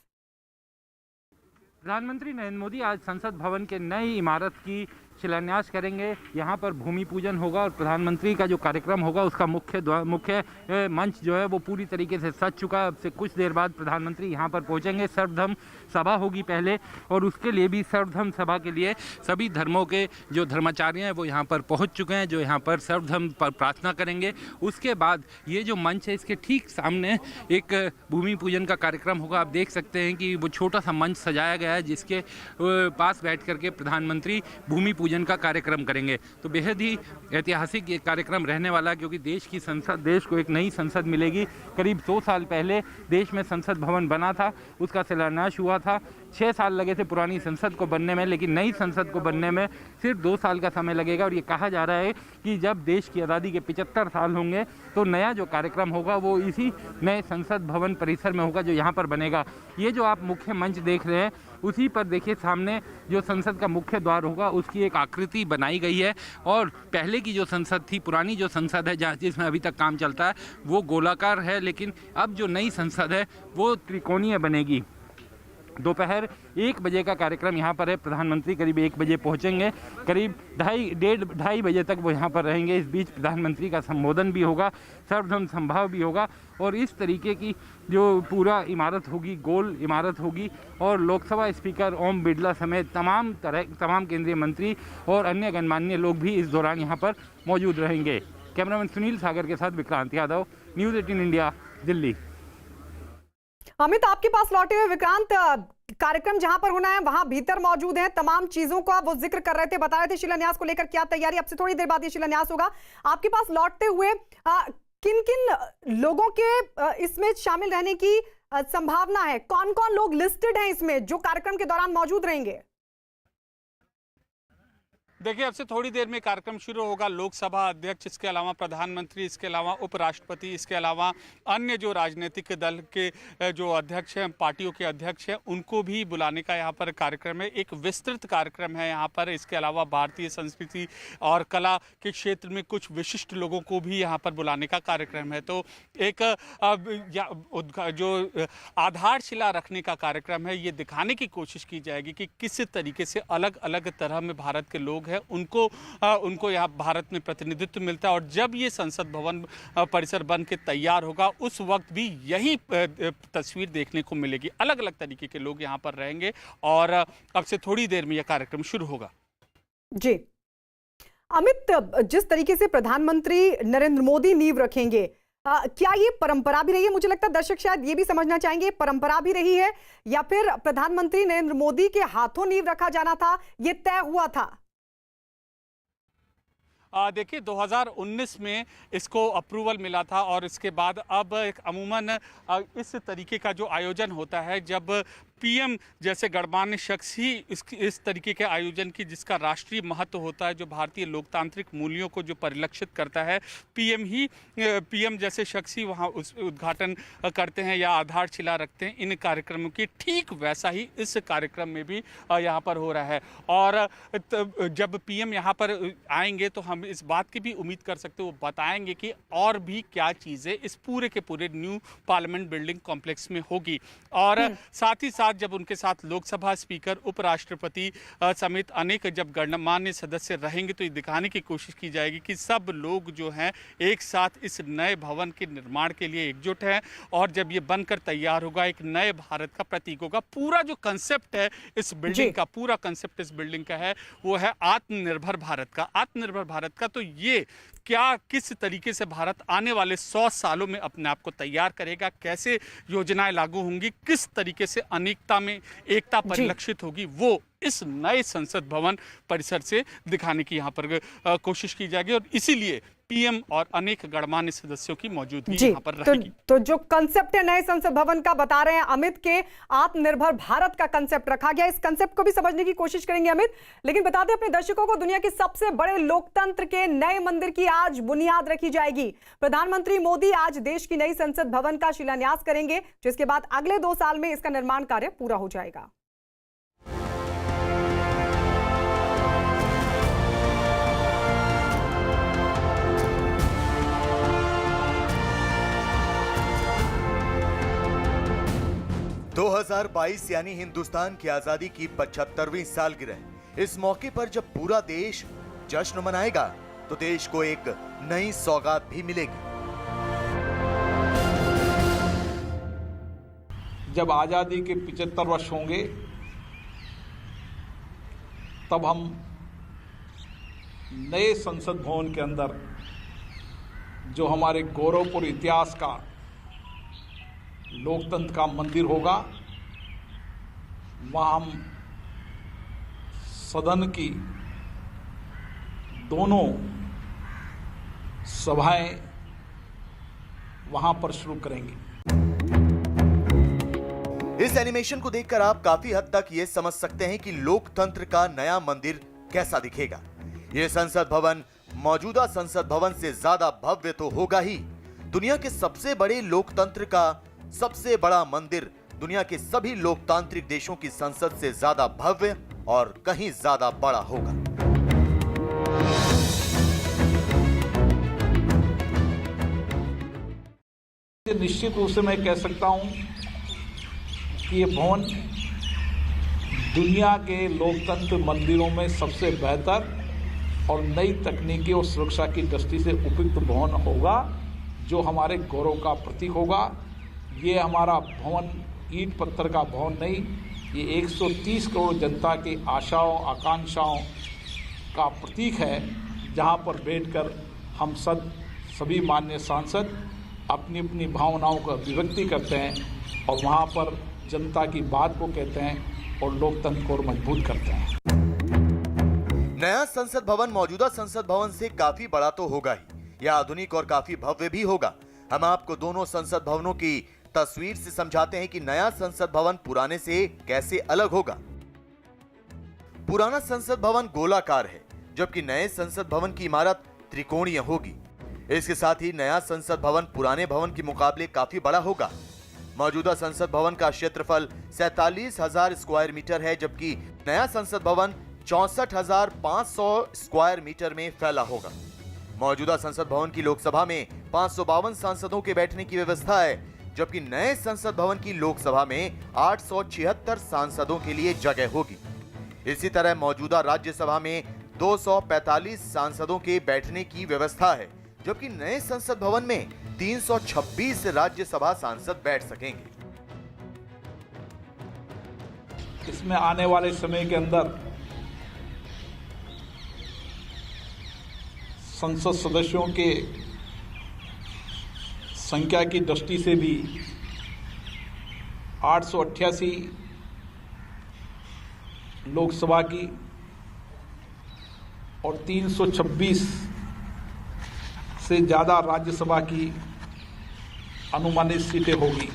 प्रधानमंत्री नरेंद्र मोदी आज संसद भवन के नई इमारत की शिलान्यास करेंगे। यहाँ पर भूमि पूजन होगा और प्रधानमंत्री का जो कार्यक्रम होगा उसका मुख्य मंच जो है वो पूरी तरीके से सज चुका है। अब से कुछ देर बाद प्रधानमंत्री यहाँ पर पहुँचेंगे। सर्वधर्म सभा होगी पहले और उसके लिए भी सर्वधर्म सभा के लिए सभी धर्मों के जो धर्माचार्य हैं वो यहाँ पर पहुँच चुके हैं, जो यहाँ पर सर्वधर्म पर प्रार्थना करेंगे। उसके बाद ये जो मंच है इसके ठीक सामने एक भूमि पूजन का कार्यक्रम होगा। आप देख सकते हैं कि वो छोटा सा मंच सजाया गया है जिसके पास बैठ करके प्रधानमंत्री भूमि पूजन का कार्यक्रम करेंगे। तो बेहद ही ऐतिहासिक ये कार्यक्रम रहने वाला है, क्योंकि देश को एक नई संसद मिलेगी। करीब 100 साल पहले देश में संसद भवन बना था, उसका शिलान्यास हुआ था। 6 साल लगे थे पुरानी संसद को बनने में, लेकिन नई संसद को बनने में सिर्फ 2 साल का समय लगेगा। और ये कहा जा रहा है कि जब देश की आज़ादी के 75 साल होंगे तो नया जो कार्यक्रम होगा वो इसी नए संसद भवन परिसर में होगा जो यहाँ पर बनेगा। ये जो आप मुख्य मंच देख रहे हैं उसी पर देखिए सामने जो संसद का मुख्य द्वार होगा उसकी एक आकृति बनाई गई है। और पहले की जो संसद थी, पुरानी जो संसद है जहाँ जिसमें अभी तक काम चलता है, वो गोलाकार है, लेकिन अब जो नई संसद है वो त्रिकोणीय बनेगी। दोपहर 1 बजे का कार्यक्रम यहाँ पर है। प्रधानमंत्री करीब 1 बजे पहुँचेंगे, करीब ढाई बजे तक वो यहाँ पर रहेंगे। इस बीच प्रधानमंत्री का संबोधन भी होगा, सर्वधर्म समभाव भी होगा और इस तरीके की जो पूरा इमारत होगी, गोल इमारत होगी। और लोकसभा स्पीकर ओम बिरला समेत तमाम केंद्रीय मंत्री और अन्य गणमान्य लोग भी इस दौरान यहाँ पर मौजूद रहेंगे। कैमरामैन सुनील सागर के साथ विक्रांत यादव, न्यूज़ 18 इंडिया, दिल्ली। अमित, आपके पास लौटे हुए विक्रांत, कार्यक्रम जहां पर होना है वहां भीतर मौजूद हैं, तमाम चीजों का वो जिक्र कर रहे थे, बता रहे थे शिलान्यास को लेकर क्या तैयारी। अब से थोड़ी देर बाद ये शिलान्यास होगा। आपके पास लौटते हुए किन किन लोगों के इसमें शामिल रहने की संभावना है? कौन कौन लोग लिस्टेड हैं इसमें जो कार्यक्रम के दौरान मौजूद रहेंगे? देखिए, अब से थोड़ी देर में कार्यक्रम शुरू होगा। लोकसभा अध्यक्ष, इसके अलावा प्रधानमंत्री, इसके अलावा उपराष्ट्रपति, इसके अलावा अन्य जो राजनीतिक दल के जो अध्यक्ष हैं, पार्टियों के अध्यक्ष हैं, उनको भी बुलाने का यहाँ पर कार्यक्रम है। एक विस्तृत कार्यक्रम है यहाँ पर। इसके अलावा भारतीय संस्कृति और कला के क्षेत्र में कुछ विशिष्ट लोगों को भी यहाँ पर बुलाने का कार्यक्रम है। तो एक जो आधारशिला रखने का कार्यक्रम है, ये दिखाने की कोशिश की जाएगी कि किस तरीके से अलग अलग तरह में भारत के लोग है उनको यहाँ भारत में प्रतिनिधित्व मिलता है। और जब ये संसद भवन परिसर बन के तैयार होगा उस वक्त भी यही तस्वीर देखने को मिलेगी। अलग अलग तरीके के लोग यहाँ पर रहेंगे और अब से थोड़ी देर में यह कार्यक्रम शुरू होगा। जी अमित, जिस तरीके से प्रधानमंत्री नरेंद्र मोदी नींव रखेंगे, क्या ये परंपरा भी रही है? मुझे लगता है दर्शक शायद ये भी समझना चाहेंगे, परंपरा भी रही है या फिर प्रधानमंत्री नरेंद्र मोदी के हाथों नींव रखा जाना था, ये तय हुआ था? देखिए, 2019 में इसको अप्रूवल मिला था और इसके बाद अब अमूमन इस तरीके का जो आयोजन होता है, जब पीएम जैसे गणमान्य शख्स ही इस तरीके के आयोजन की, जिसका राष्ट्रीय महत्व होता है, जो भारतीय लोकतांत्रिक मूल्यों को जो परिलक्षित करता है, पीएम जैसे शख्स ही वहाँ उस उद्घाटन करते हैं या आधारशिला रखते हैं इन कार्यक्रमों की। ठीक वैसा ही इस कार्यक्रम में भी यहाँ पर हो रहा है। और जब पीएम यहाँ पर आएंगे तो हम इस बात की भी उम्मीद कर सकते हैं, वो बताएंगे कि और भी क्या चीज़ें इस पूरे के पूरे न्यू पार्लियामेंट बिल्डिंग कॉम्प्लेक्स में होगी। और साथ ही साथ जब उनके साथ लोकसभा स्पीकर, उपराष्ट्रपति समेत अनेक जब गणमान्य सदस्य रहेंगे तो ये दिखाने की कोशिश की जाएगी कि सब लोग जो हैं एक साथ इस नए भवन के निर्माण के लिए एकजुट हैं। और जब ये बनकर तैयार होगा, एक नए भारत का प्रतीक होगा। पूरा जो कंसेप्ट है इस बिल्डिंग का, पूरा कंसेप्ट इस बिल्डिंग का है वो है आत्मनिर्भर भारत का। आत्मनिर्भर भारत का, तो ये क्या किस तरीके से भारत आने वाले 100 सालों में अपने आप को तैयार करेगा, कैसे योजनाएं लागू होंगी, किस तरीके से अनेकता में एकता परिलक्षित होगी, वो इस नए संसद भवन परिसर से दिखाने की यहाँ पर कोशिश की जाएगी। और इसीलिए पीएम और अनेक गणमान्य सदस्यों की मौजूदगी यहाँ पर रहेगी। तो जो कंसेप्ट है नए संसद भवन का, बता रहे हैं अमित के आत्मनिर्भर भारत का कंसेप्ट रखा गया। इस कंसेप्ट को भी समझने की कोशिश करेंगे अमित, लेकिन बता दें अपने दर्शकों को, दुनिया के सबसे बड़े लोकतंत्र के नए मंदिर की आज बुनियाद रखी जाएगी। प्रधानमंत्री मोदी आज देश की नई संसद भवन का शिलान्यास करेंगे, जिसके बाद अगले 2 साल में इसका निर्माण कार्य पूरा हो जाएगा। दो 2022 यानी हिंदुस्तान की आजादी की 75वीं सालगिरह। इस मौके पर जब पूरा देश जश्न मनाएगा तो देश को एक नई सौगात भी मिलेगी। जब आजादी के 75 वर्ष होंगे तब हम नए संसद भवन के अंदर जो हमारे गौरवपूर्ण इतिहास का लोकतंत्र का मंदिर होगा, वहाँ हम सदन की दोनों सभाएं वहाँ पर शुरू करेंगे। इस एनिमेशन को देखकर आप काफी हद तक ये समझ सकते हैं कि लोकतंत्र का नया मंदिर कैसा दिखेगा। यह संसद भवन मौजूदा संसद भवन से ज्यादा भव्य तो होगा ही। दुनिया के सबसे बड़े लोकतंत्र का सबसे बड़ा मंदिर दुनिया के सभी लोकतांत्रिक देशों की संसद से ज्यादा भव्य और कहीं ज्यादा बड़ा होगा। निश्चित रूप से मैं कह सकता हूं कि ये भवन दुनिया के लोकतंत्र मंदिरों में सबसे बेहतर और नई तकनीकी और सुरक्षा की दृष्टि से उपयुक्त भवन होगा, जो हमारे गौरव का प्रतीक होगा। ये हमारा भवन ईंट पत्थर का भवन नहीं, ये 130 करोड़ जनता की आशाओं आकांक्षाओं का प्रतीक है, जहां पर बैठकर हम सभी माननीय सांसद अपनी अपनी भावनाओं का अभिव्यक्ति करते हैं और वहां पर जनता की बात को कहते हैं और लोकतंत्र को मजबूत करते हैं। नया संसद भवन मौजूदा संसद भवन से काफी बड़ा तो होगा ही, यह आधुनिक और काफी भव्य भी होगा। हम आपको दोनों संसद भवनों की तस्वीर से समझाते हैं कि नया संसद भवन पुराने से कैसे अलग होगा। पुराना संसद भवन गोलाकार है, जबकि नए संसद भवन की इमारत त्रिकोणीय होगी। इसके साथ ही नया संसद भवन पुराने भवन के मुकाबले काफी बड़ा होगा। मौजूदा संसद भवन का क्षेत्रफल 47,000 स्क्वायर मीटर है, जबकि नया संसद भवन 64,500 स्क्वायर मीटर में फैला होगा। मौजूदा संसद भवन की लोकसभा में 552 सांसदों के बैठने की व्यवस्था है, जबकि नए संसद भवन की लोकसभा में 876 सांसदों के लिए जगह होगी। इसी तरह मौजूदा राज्यसभा में 245 सांसदों के बैठने की व्यवस्था है, जबकि नए संसद भवन में 326 राज्यसभा सांसद बैठ सकेंगे। इसमें आने वाले समय के अंदर संसद सदस्यों के संख्या की दृष्टि से भी 888 लोकसभा की और 326 से ज़्यादा राज्यसभा की अनुमानित सीटें होगी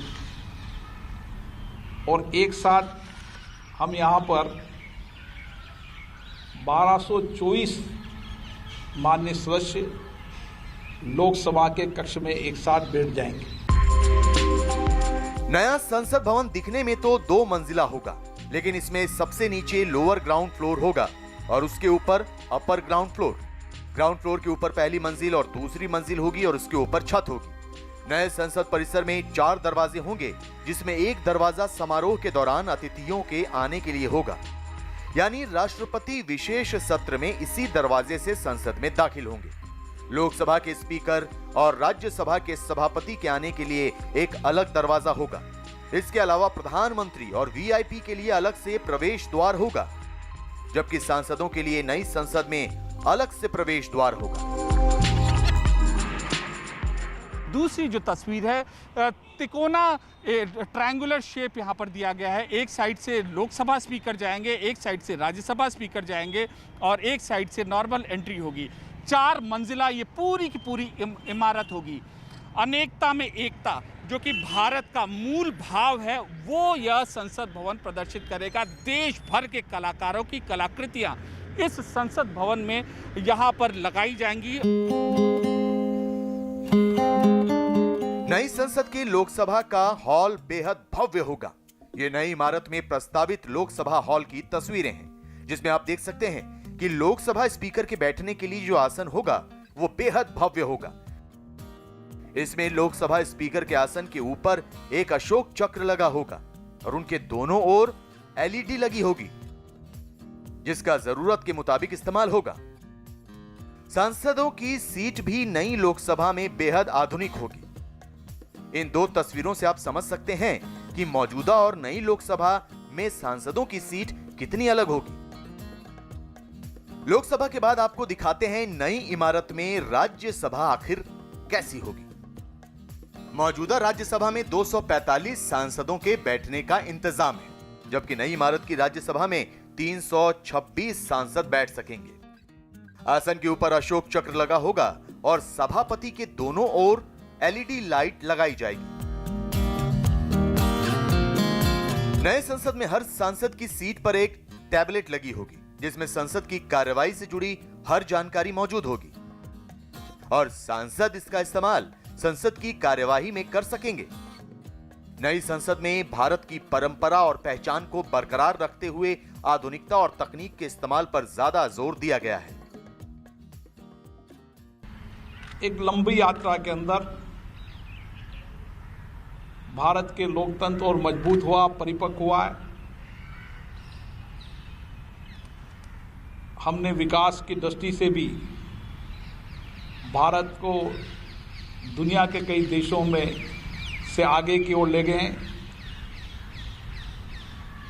और एक साथ हम यहाँ पर 1224 माननीय सदस्य लोकसभा के कक्ष में एक साथ बैठ जाएंगे। नया संसद भवन दिखने में तो 2 मंजिला होगा, लेकिन इसमें सबसे नीचे लोअर ग्राउंड फ्लोर होगा और उसके ऊपर upper ground floor. Ground floor के ऊपर पहली मंजिल और दूसरी मंजिल होगी और उसके ऊपर छत होगी। नए संसद परिसर में 4 दरवाजे होंगे, जिसमें एक दरवाजा समारोह के दौरान अतिथियों के आने के लिए होगा, यानी राष्ट्रपति विशेष सत्र में इसी दरवाजे से संसद में दाखिल होंगे। लोकसभा के स्पीकर और राज्यसभा के सभापति के आने के लिए एक अलग दरवाजा होगा। इसके अलावा प्रधानमंत्री और वीआईपी के लिए अलग से प्रवेश द्वार होगा, जबकि सांसदों के लिए नई संसद में अलग से प्रवेश द्वार होगा। दूसरी जो तस्वीर है, तिकोना ट्रायंगुलर शेप यहाँ पर दिया गया है। एक साइड से लोकसभा स्पीकर जाएंगे, एक साइड से राज्यसभा स्पीकर जाएंगे और एक साइड से नॉर्मल एंट्री होगी। 4 मंजिला ये पूरी की पूरी इमारत होगी। अनेकता में एकता, जो कि भारत का मूल भाव है, वो यह संसद भवन प्रदर्शित करेगा। देश भर के कलाकारों की कलाकृतियां इस संसद भवन में यहाँ पर लगाई जाएंगी। नई संसद के लोकसभा का हॉल बेहद भव्य होगा। ये नई इमारत में प्रस्तावित लोकसभा हॉल की तस्वीरें हैं, जिसमें आप देख सकते हैं कि लोकसभा स्पीकर के बैठने के लिए जो आसन होगा वो बेहद भव्य होगा। इसमें लोकसभा स्पीकर के आसन के ऊपर एक अशोक चक्र लगा होगा और उनके दोनों ओर एलईडी लगी होगी, जिसका जरूरत के मुताबिक इस्तेमाल होगा। सांसदों की सीट भी नई लोकसभा में बेहद आधुनिक होगी। इन 2 तस्वीरों से आप समझ सकते हैं कि मौजूदा और नई लोकसभा में सांसदों की सीट कितनी अलग होगी। लोकसभा के बाद आपको दिखाते हैं नई इमारत में राज्यसभा आखिर कैसी होगी। मौजूदा राज्यसभा में 245 सांसदों के बैठने का इंतजाम है, जबकि नई इमारत की राज्यसभा में 326 सांसद बैठ सकेंगे। आसन के ऊपर अशोक चक्र लगा होगा और सभापति के दोनों ओर एलईडी लाइट लगाई जाएगी। नए संसद में हर सांसद की सीट पर एक टैबलेट लगी होगी, जिसमें संसद की कार्यवाही से जुड़ी हर जानकारी मौजूद होगी। और सांसद इसका इस्तेमाल संसद की कार्यवाही में कर सकेंगे। नई संसद में भारत की परंपरा और पहचान को बरकरार रखते हुए आधुनिकता और तकनीक के इस्तेमाल पर ज्यादा जोर दिया गया है। एक लंबी यात्रा के अंदर भारत के लोकतंत्र और मजबूत हुआ, परिपक्व हुआ है। हमने विकास की दृष्टि से भी भारत को दुनिया के कई देशों में से आगे की ओर ले गए हैं।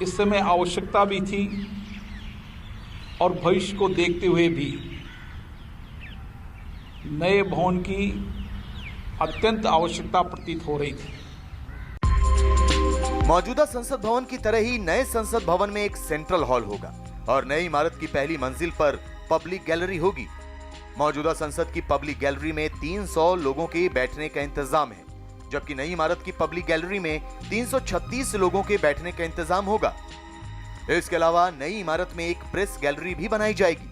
इस समय आवश्यकता भी थी और भविष्य को देखते हुए भी नए भवन की अत्यंत आवश्यकता प्रतीत हो रही थी। मौजूदा संसद भवन की तरह ही नए संसद भवन में एक सेंट्रल हॉल होगा और नई इमारत की पहली मंजिल पर पब्लिक गैलरी होगी। मौजूदा संसद की पब्लिक गैलरी में 300 लोगों के बैठने का इंतजाम है, जबकि नई इमारत की पब्लिक गैलरी में 336 लोगों के बैठने का इंतजाम होगा। इसके अलावा नई इमारत में एक प्रेस गैलरी भी बनाई जाएगी।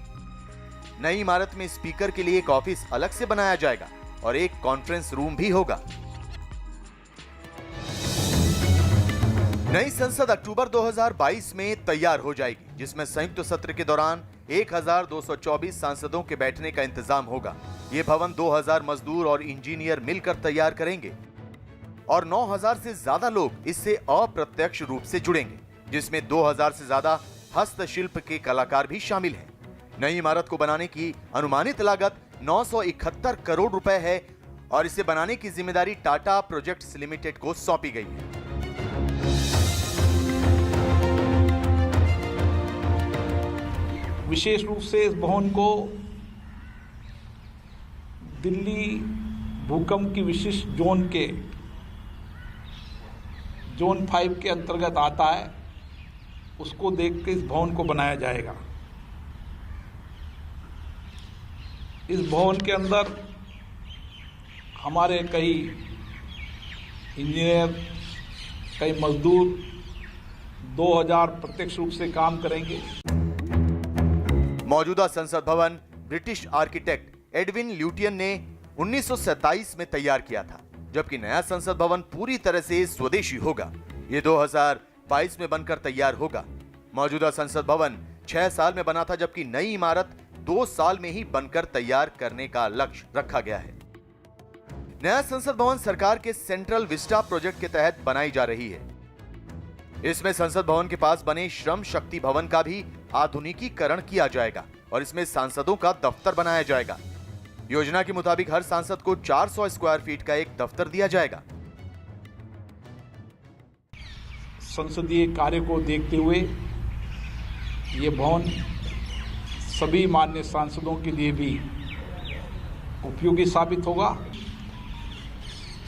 नई इमारत में स्पीकर के लिए एक ऑफिस अलग से बनाया जाएगा और एक कॉन्फ्रेंस रूम भी होगा। नई संसद अक्टूबर 2022 में तैयार हो जाएगी, जिसमें संयुक्त सत्र के दौरान 1224 सांसदों के बैठने का इंतजाम होगा। ये भवन 2000 मजदूर और इंजीनियर मिलकर तैयार करेंगे और 9000 से ज्यादा लोग इससे अप्रत्यक्ष रूप से जुड़ेंगे, जिसमें 2000 से ज्यादा हस्तशिल्प के कलाकार भी शामिल हैं। नई इमारत को बनाने की अनुमानित लागत 971 करोड़ रुपए है और इसे बनाने की जिम्मेदारी टाटा प्रोजेक्ट्स लिमिटेड को सौंपी गई है। विशेष रूप से इस भवन को दिल्ली भूकंप की विशिष्ट जोन 5 के अंतर्गत आता है, उसको देख के इस भवन को बनाया जाएगा। इस भवन के अंदर हमारे कई इंजीनियर, कई मजदूर 2000 प्रत्यक्ष रूप से काम करेंगे। मौजूदा संसद भवन ब्रिटिश आर्किटेक्ट एडविन ल्यूटियन ने 1927 में तैयार किया था, जबकि नया संसद भवन पूरी तरह से स्वदेशी होगा। ये 2022 में बनकर तैयार होगा। मौजूदा संसद भवन 6 साल में बना था, जबकि नई इमारत 2 साल में ही बनकर तैयार करने का लक्ष्य रखा गया है। नया संसद भवन सरकार के सेंट्रल विस्टा प्रोजेक्ट के तहत बनाई जा रही है। इसमें संसद भवन के पास बने श्रम शक्ति भवन का भी आधुनिकीकरण किया जाएगा और इसमें सांसदों का दफ्तर बनाया जाएगा। योजना के मुताबिक हर सांसद को 400 स्क्वायर फीट का एक दफ्तर दिया जाएगा। संसदीय कार्य को देखते हुए ये भवन सभी माननीय सांसदों के लिए भी उपयोगी साबित होगा।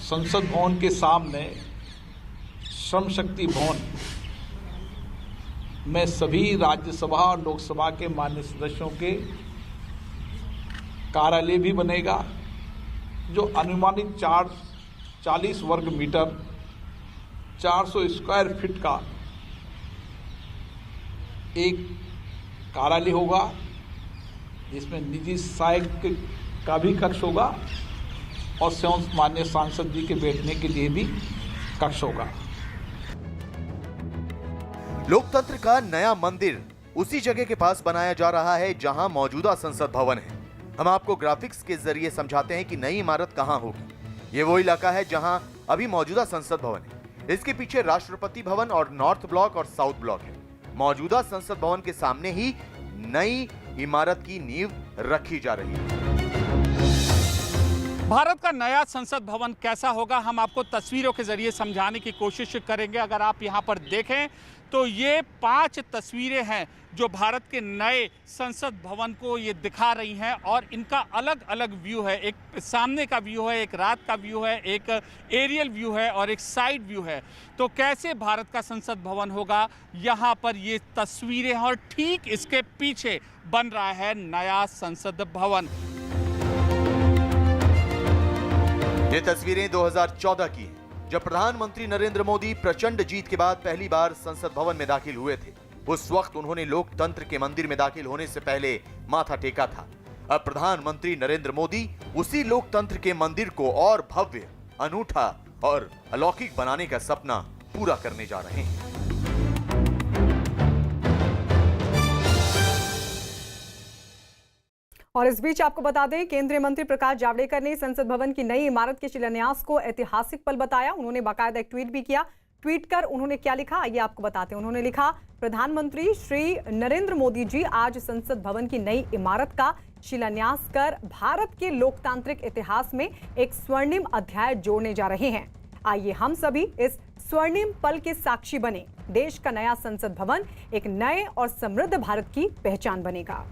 संसद भवन के सामने श्रम शक्ति भवन में सभी राज्यसभा और लोकसभा के माननीय सदस्यों के कार्यालय भी बनेगा, जो अनुमानित 40 वर्ग मीटर 400 स्क्वायर फीट का एक कार्यालय होगा, जिसमें निजी सहायक का भी कक्ष होगा और स्वयं माननीय सांसद जी के बैठने के लिए भी कक्ष होगा। लोकतंत्र का नया मंदिर उसी जगह के पास बनाया जा रहा है जहां मौजूदा संसद भवन है। हम आपको ग्राफिक्स के जरिए समझाते हैं कि नई इमारत कहां होगी। ये वो इलाका है जहां अभी मौजूदा संसद भवन है। इसके पीछे राष्ट्रपति भवन और नॉर्थ ब्लॉक और साउथ ब्लॉक है। मौजूदा संसद भवन के सामने ही नई इमारत की नींव रखी जा रही है। भारत का नया संसद भवन कैसा होगा, हम आपको तस्वीरों के जरिए समझाने की कोशिश करेंगे। अगर आप यहाँ पर देखें तो ये 5 तस्वीरें हैं जो भारत के नए संसद भवन को ये दिखा रही हैं और इनका अलग अलग व्यू है। एक सामने का व्यू है, एक रात का व्यू है, एक एरियल व्यू है और एक साइड व्यू है। तो कैसे भारत का संसद भवन होगा, यहाँ पर ये तस्वीरें हैं और ठीक इसके पीछे बन रहा है नया संसद भवन। ये तस्वीरें 2014 की हैं, जब प्रधानमंत्री नरेंद्र मोदी प्रचंड जीत के बाद पहली बार संसद भवन में दाखिल हुए थे। उस वक्त उन्होंने लोकतंत्र के मंदिर में दाखिल होने से पहले माथा टेका था। अब प्रधानमंत्री नरेंद्र मोदी उसी लोकतंत्र के मंदिर को और भव्य, अनूठा और अलौकिक बनाने का सपना पूरा करने जा रहे हैं। और इस बीच आपको बता दें, केंद्रीय मंत्री प्रकाश जावड़ेकर ने संसद भवन की नई इमारत के शिलान्यास को ऐतिहासिक पल बताया। उन्होंने बाकायदा एक ट्वीट भी किया। ट्वीट कर उन्होंने क्या लिखा, आइए आपको बताते हैं। उन्होंने लिखा, प्रधानमंत्री श्री नरेंद्र मोदी जी आज संसद भवन की नई इमारत का शिलान्यास कर भारत के लोकतांत्रिक इतिहास में एक स्वर्णिम अध्याय जोड़ने जा रहे हैं। आइए हम सभी इस स्वर्णिम पल के साक्षी बने। देश का नया संसद भवन एक नए और समृद्ध भारत की पहचान बनेगा।